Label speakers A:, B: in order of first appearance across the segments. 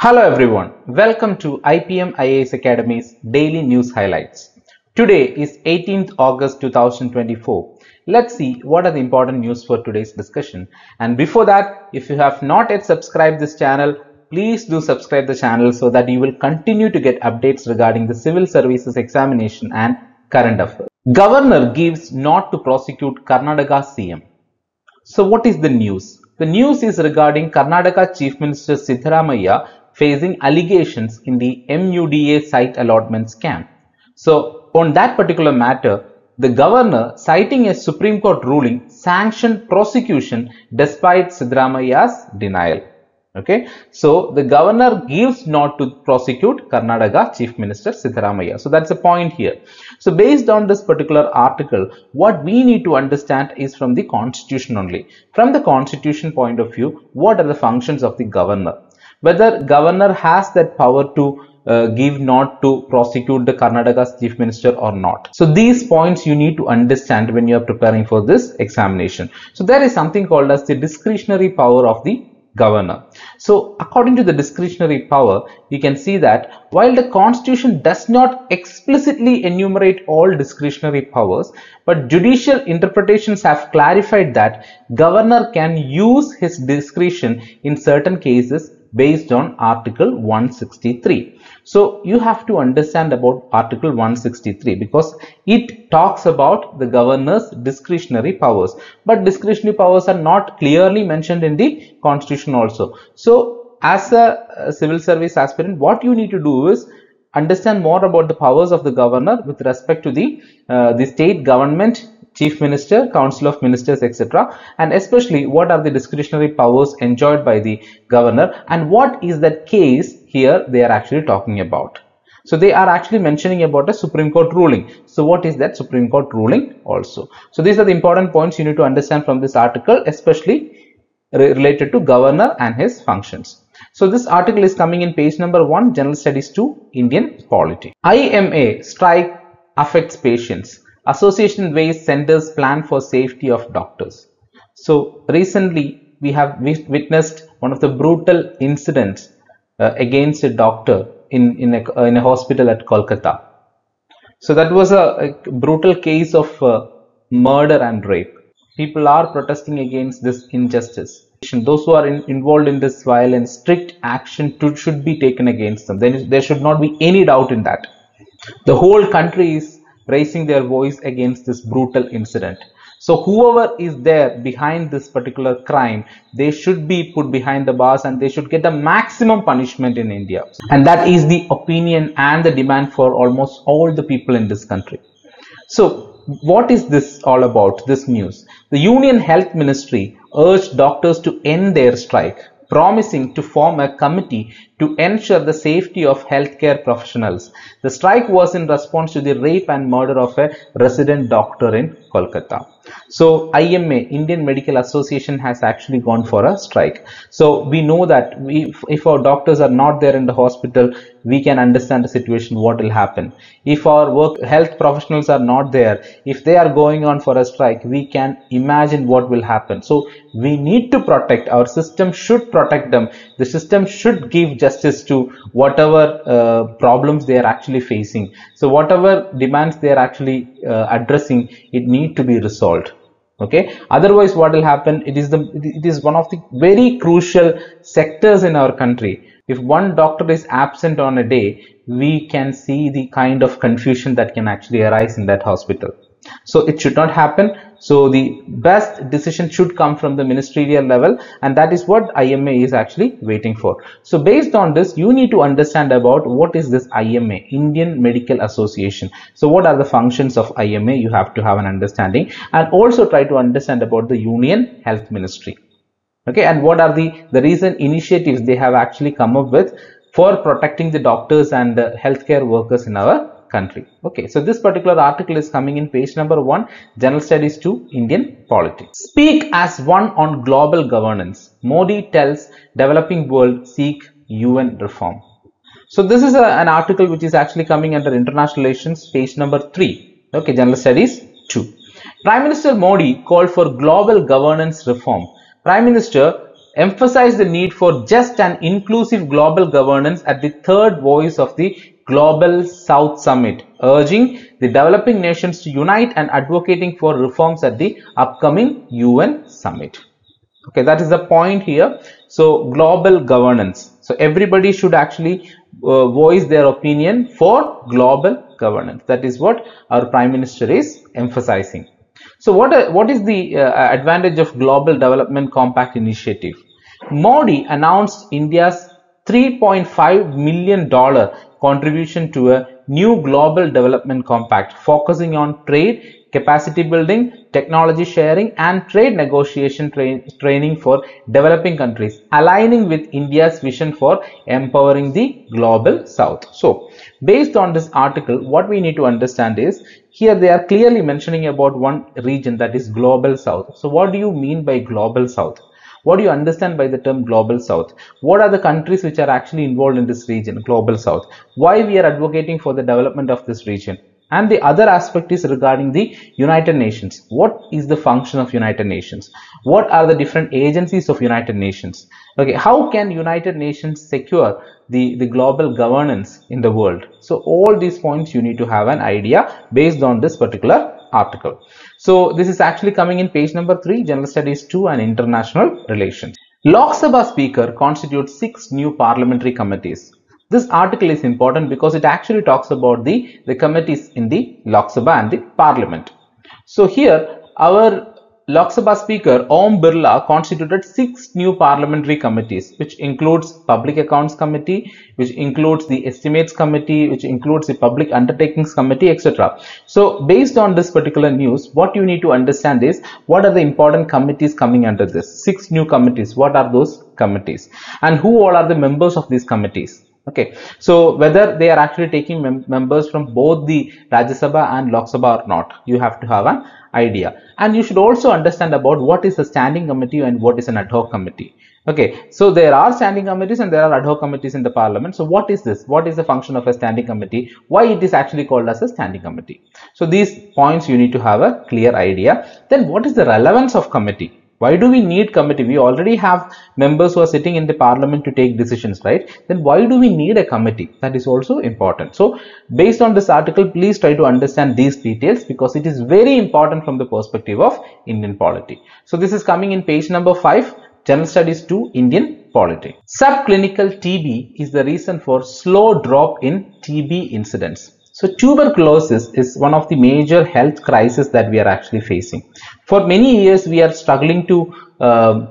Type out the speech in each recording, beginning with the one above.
A: Hello everyone, welcome to IPM IAS Academy's Daily News Highlights. Today is 18th August 2024. Let's see what are the important news for today's discussion. And before that, if you have not yet subscribed this channel, please do subscribe the channel so that you will continue to get updates regarding the civil services examination and current affairs. Governor gives not to prosecute Karnataka CM. So what is the news? The news is regarding Karnataka Chief Minister Siddaramaiah facing allegations in the MUDA site allotment scam. So on that particular matter, the governor, citing a Supreme Court ruling, sanctioned prosecution despite Siddaramaiah's denial. Okay, so the governor gives not to prosecute Karnataka Chief Minister Siddaramaiah. So that's a point here. So based on this particular article, what we need to understand is from the constitution only. From the constitution point of view, what are the functions of the governor? Whether governor has that power to give not to prosecute the Karnataka's chief minister or not. So these points you need to understand when you are preparing for this examination. So there is something called as the discretionary power of the governor. So according to the discretionary power, you can see that while the constitution does not explicitly enumerate all discretionary powers, but judicial interpretations have clarified that governor can use his discretion in certain cases based on Article 163. So you have to understand about Article 163 because it talks about the governor's discretionary powers, but discretionary powers are not clearly mentioned in the constitution also. So as a civil service aspirant, what you need to do is understand more about the powers of the governor with respect to the state government, chief minister, council of ministers, etc., and especially what are the discretionary powers enjoyed by the governor and what is that case here they are actually talking about. So they are actually mentioning about a Supreme Court ruling. So what is that Supreme Court ruling also? So these are the important points you need to understand from this article, especially related to governor and his functions. So this article is coming in page number 1, General Studies 2, Indian Polity. IMA strike affects patients. Association weighs center's plan for safety of doctors. So recently we have witnessed one of the brutal incidents against a doctor in a hospital at Kolkata. So that was a brutal case of murder and rape. People are protesting against this injustice. Those who are involved in this violence, strict action should be taken against them. There should not be any doubt in that. The whole country is raising their voice against this brutal incident. So whoever is there behind this particular crime, they should be put behind the bars and they should get the maximum punishment in India. And that is the opinion and the demand for almost all the people in this country. So what is this all about, this news? The Union Health Ministry urged doctors to end their strike, promising to form a committee to ensure the safety of healthcare professionals. The strike was in response to the rape and murder of a resident doctor in Kolkata. So IMA, Indian Medical Association, has actually gone for a strike. So we know that if our doctors are not there in the hospital, we can understand the situation, what will happen. If our health professionals are not there, if they are going on for a strike, we can imagine what will happen. So we need to protect, our system should protect them. The system should give justice to whatever problems they are actually facing. So whatever demands they are actually addressing, it need to be resolved. Okay, otherwise what will happen, it is one of the very crucial sectors in our country. If one doctor is absent on a day, we can see the kind of confusion that can actually arise in that hospital. So it should not happen. So the best decision should come from the ministerial level, and that is what IMA is actually waiting for. So based on this, you need to understand about what is this IMA, Indian Medical Association. So what are the functions of IMA? You have to have an understanding, and also try to understand about the Union Health Ministry. Okay, and what are the recent initiatives they have actually come up with for protecting the doctors and the healthcare workers in our country. Okay, so this particular article is coming in page number 1, General Studies 2, Indian Politics. Speak as one on global governance. Modi tells developing world seek UN reform. So this is an article which is actually coming under international relations, page number 3. Okay, General Studies 2. Prime Minister Modi called for global governance reform. Prime Minister emphasized the need for just and inclusive global governance at the third voice of the Global South Summit, urging the developing nations to unite and advocating for reforms at the upcoming UN Summit. Okay, that is the point here. So global governance. So everybody should actually voice their opinion for global governance. That is what our Prime Minister is emphasizing. So what is the advantage of Global Development Compact initiative? Modi announced India's $3.5 million contribution to a new Global Development Compact focusing on trade, capacity building, technology sharing and trade negotiation training for developing countries, aligning with India's vision for empowering the Global South. So based on this article, what we need to understand is, here they are clearly mentioning about one region, that is Global South. So what do you mean by Global South? What do you understand by the term Global South? What are the countries which are actually involved in this region, Global South? Why we are advocating for the development of this region? And the other aspect is regarding the United Nations. What is the function of United Nations? What are the different agencies of United Nations? Okay, how can United Nations secure the global governance in the world? So all these points you need to have an idea based on this particular article. So this is actually coming in page number 3, General Studies 2 and International Relations. Lok Sabha Speaker constitutes 6 new parliamentary committees. This article is important because it actually talks about the committees in the Lok Sabha and the Parliament. So here our Lok Sabha Speaker Om Birla constituted 6 new parliamentary committees, which includes Public Accounts Committee, which includes the Estimates Committee, which includes the Public Undertakings Committee, etc. So based on this particular news, what you need to understand is, what are the important committees coming under this? 6 new committees. What are those committees? And who all are the members of these committees? Okay, so whether they are actually taking members from both the Rajya Sabha and Lok Sabha or not, you have to have an idea. And you should also understand about what is a standing committee and what is an ad hoc committee. Okay, so there are standing committees and there are ad hoc committees in the parliament. So what is this? What is the function of a standing committee? Why it is actually called as a standing committee? So these points you need to have a clear idea. Then what is the relevance of committee? Why do we need committee? We already have members who are sitting in the parliament to take decisions, right? Then why do we need a committee? That is also important. So based on this article, please try to understand these details because it is very important from the perspective of Indian polity. So this is coming in page number 5, General Studies 2, Indian polity. Subclinical TB is the reason for slow drop in TB incidents. So tuberculosis is one of the major health crises that we are actually facing. For many years, we are struggling to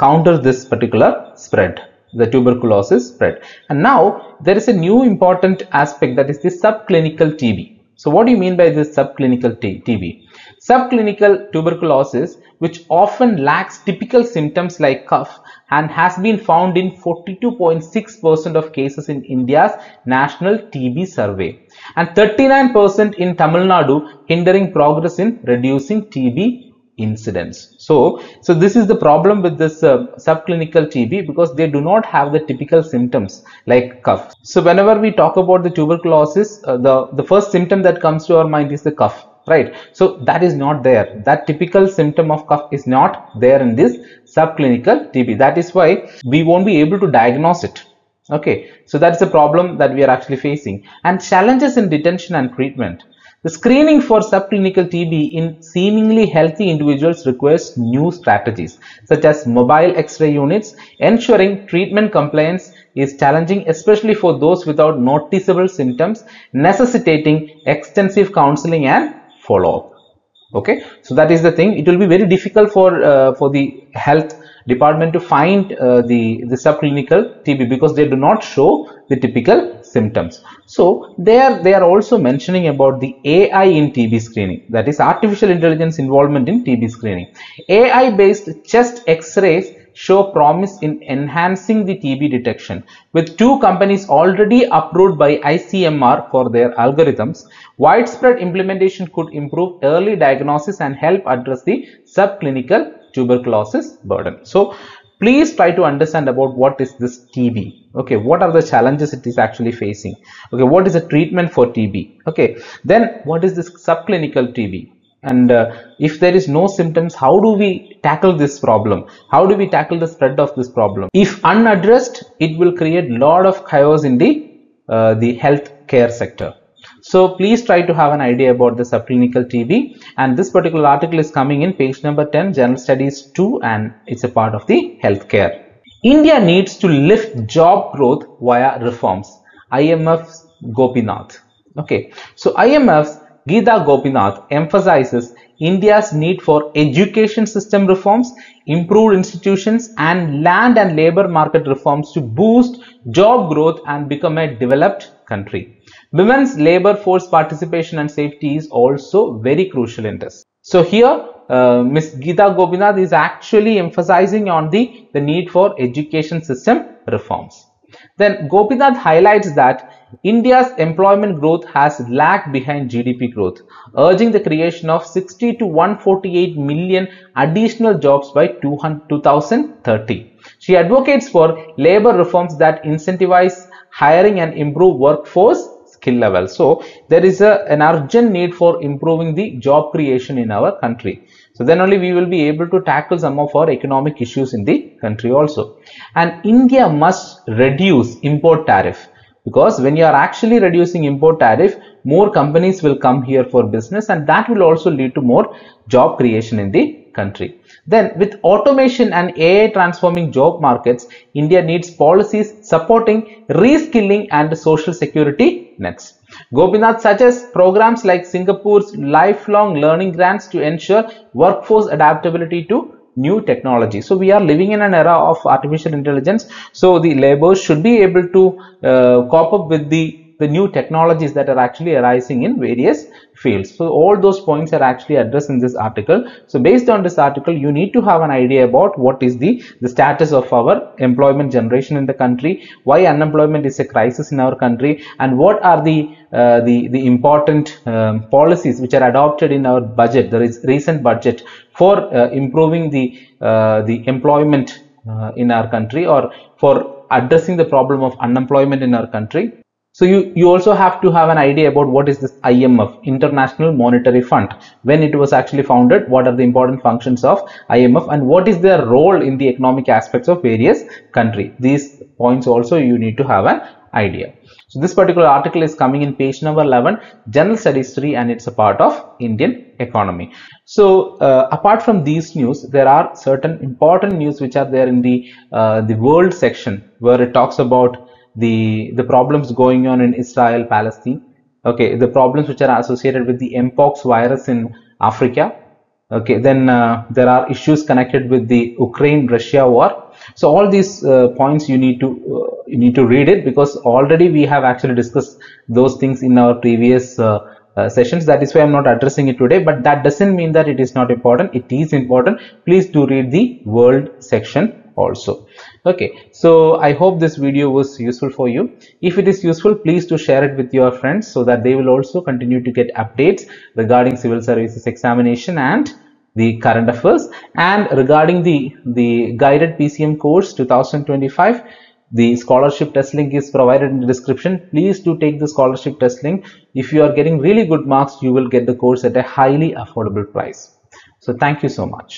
A: counter this particular spread, the tuberculosis spread. And now there is a new important aspect, that is the subclinical TB. So what do you mean by this subclinical TB? Subclinical tuberculosis, which often lacks typical symptoms like cough, and has been found in 42.6% of cases in India's national TB survey and 39% in Tamil Nadu, hindering progress in reducing TB incidence. So this is the problem with this subclinical TB, because they do not have the typical symptoms like cough. So whenever we talk about the tuberculosis, the first symptom that comes to our mind is the cough, right? So that is not there. That typical symptom of cough is not there in this subclinical TB. That is why we won't be able to diagnose it. Okay, so that's the problem that we are actually facing. And challenges in detection and treatment. The screening for subclinical TB in seemingly healthy individuals requires new strategies, such as mobile X-ray units. Ensuring treatment compliance is challenging, especially for those without noticeable symptoms, necessitating extensive counseling and follow-up. Okay, so that is the thing. It will be very difficult for the health department to find the subclinical TB because they do not show the typical symptoms. So they are also mentioning about the AI in TB screening, that is artificial intelligence involvement in TB screening. AI based chest X-rays show promise in enhancing the TB detection, with 2 companies already approved by ICMR for their algorithms. Widespread implementation could improve early diagnosis and help address the subclinical tuberculosis burden. So please try to understand about what is this TB. Okay, what are the challenges it is actually facing? Okay, what is the treatment for TB? Okay, then what is this subclinical TB? And if there is no symptoms, how do we tackle this problem? How do we tackle the spread of this problem? If unaddressed, it will create a lot of chaos in the health care sector. So please try to have an idea about the subclinical TB, and this particular article is coming in page number 10, General Studies 2, and it's a part of the healthcare. India needs to lift job growth via reforms. IMF's Gopinath. Okay, so IMF's Geeta Gopinath emphasizes India's need for education system reforms, improved institutions, and land and labor market reforms to boost job growth and become a developed country. Women's labor force participation and safety is also very crucial in this. So here Ms. Geeta Gopinath is actually emphasizing on the need for education system reforms. Then Gopinath highlights that India's employment growth has lagged behind GDP growth, urging the creation of 60 to 148 million additional jobs by 2030. She advocates for labor reforms that incentivize hiring and improve workforce skill level. So there is an urgent need for improving the job creation in our country. So then only we will be able to tackle some of our economic issues in the country also. And India must reduce import tariff, because when you are actually reducing import tariff, more companies will come here for business, and that will also lead to more job creation in the country. Then with automation and AI transforming job markets, India needs policies supporting reskilling and social security nets. Gopinath suggests programs like Singapore's lifelong learning grants to ensure workforce adaptability to new technology. So we are living in an era of artificial intelligence, so the laborers should be able to cope up with the new technologies that are actually arising in various fields. So all those points are actually addressed in this article. So based on this article, you need to have an idea about what is the status of our employment generation in the country, why unemployment is a crisis in our country, and what are the important policies which are adopted in our budget, the recent budget, for improving the employment in our country, or for addressing the problem of unemployment in our country. So you also have to have an idea about what is this IMF, International Monetary Fund, when it was actually founded, what are the important functions of IMF, and what is their role in the economic aspects of various countries. These points also you need to have an idea. So this particular article is coming in page number 11, General Studies 3, and it's a part of Indian economy. So apart from these news, there are certain important news which are there in the world section, where it talks about the problems going on in Israel, Palestine. Okay, the problems which are associated with the Mpox virus in Africa. Okay, then there are issues connected with the Ukraine-Russia war. So all these points you need to read it, because already we have actually discussed those things in our previous sessions. That is why I'm not addressing it today, but that doesn't mean that it is not important. It is important. Please do read the world section also. Okay, so I hope this video was useful for you. If it is useful, please do share it with your friends, so that they will also continue to get updates regarding civil services examination and the current affairs. And regarding the guided PCM course 2025, the scholarship test link is provided in the description. Please do take the scholarship test link. If you are getting really good marks, you will get the course at a highly affordable price. So thank you so much.